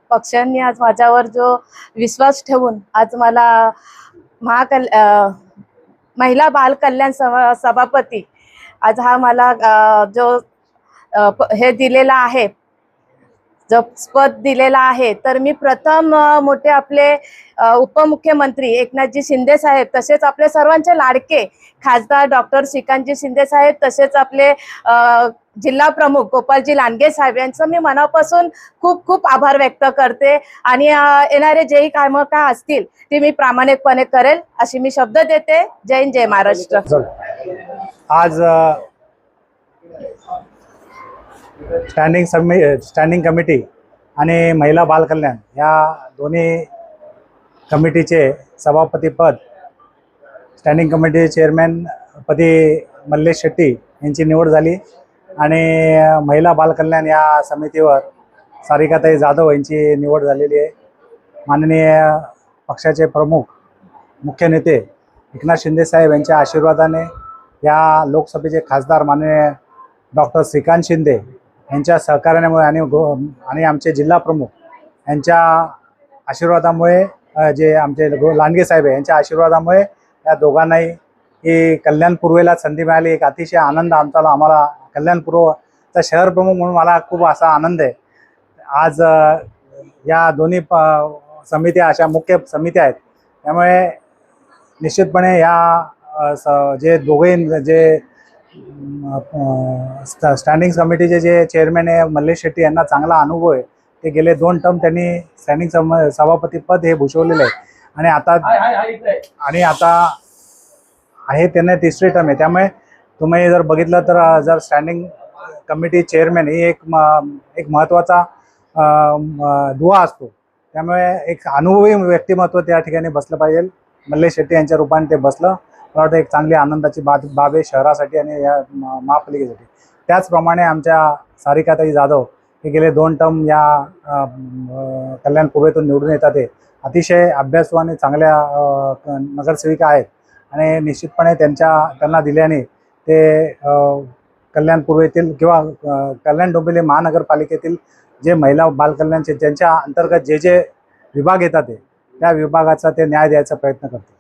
पक्षांनी आज माझ्यावर जो विश्वास ठेवून आज मला महिला बाल कल्याण सभापती आज हा मला हे दिलेला आहे, जो पद दिलेला आहे, तर मी प्रथम मोठे आपले उपमुख्यमंत्री एकनाथजी शिंदे साहेब, तसेच आपले सर्वांचे लाडके खासदार डॉक्टर श्रीकांतजी शिंदे साहेब, तसेच आपले जिल्हा प्रमुख गोपालजी लांडगे साहेब यांचं मी मनापासून खूप खूप आभार व्यक्त करते आणि येणारे जेही कामं काय असतील ते मी प्रामाणिकपणे करेल अशी मी शब्द देते. जय हिंद, जय महाराष्ट्र. आज स्टँडिंग कमिटी आणि महिला बाल कल्याण या दोन्ही कमिटीचे सभापतीपद स्टँडिंग कमिटी चेअरमॅन पदी मल्लेश शेट्टी यांची निवड झाली आणि महिला बाल कल्याण या समितीवर सारिकाताई जाधव यांची निवड झालेली आहे. माननीय पक्षाचे प्रमुख मुख्य नेते एकनाथ शिंदे साहेब यांच्या आशीर्वादाने या लोकसभेचे खासदार माननीय डॉक्टर श्रीकांत शिंदे यांच्या सहकार्यामुळे आणि आमचे जिल्हा प्रमुख यांच्या आशीर्वादामुळे जे आमचे लांडगे साहेब आहे यांच्या आशीर्वादामुळे या दोघांनाही ही कल्याणपूर्वेला संधी मिळाली. एक अतिशय आनंद आम्हाला कल्याणपूर्वचा शहर प्रमुख म्हणून मला खूप असा आनंद आहे. आज या दोन्ही समित्या अशा मुख्य समित्या आहेत, त्यामुळे निश्चितपणे या जे दोघे जे स्टँडिंग कमिटीचे जे चेअरमॅन आहे मल्लेश शेट्टी यांना चांगला अनुभव आहे. ते गेले 2 टर्म त्यांनी स्टँडिंग सभापतीपद हे भूषवलेलं आहे आणि आता आहे त्यांना 3री टर्म आहे. त्यामुळे तुम्ही जर बघितलं तर जर स्टँडिंग कमिटी चेअरमॅन ही एक महत्त्वाचा दुवा असतो, त्यामुळे एक अनुभवी व्यक्तिमत्व त्या ठिकाणी बसलं पाहिजे. मल्लेश शेट्टी यांच्या रूपाने ते बसलं. मला वाटतं एक चांगली आनंदाची बाब आहे शहरासाठी आणि या महापालिकेसाठी. त्याचप्रमाणे आमच्या सारिकाताई जाधव हे गेले 2 टर्म या कल्याणपूर्वेतून निवडून येतात. ते अतिशय अभ्यासू आणि चांगल्या नगरसेविका आहेत आणि निश्चितपणे त्यांना दिल्याने ते कल्याणपूर्वेतील किंवा कल्याण डोंबिवली महानगरपालिकेतील जे महिला बालकल्याणचे ज्यांच्या अंतर्गत जे विभाग येतात त्या विभागाचा ते न्याय द्यायचा प्रयत्न करते.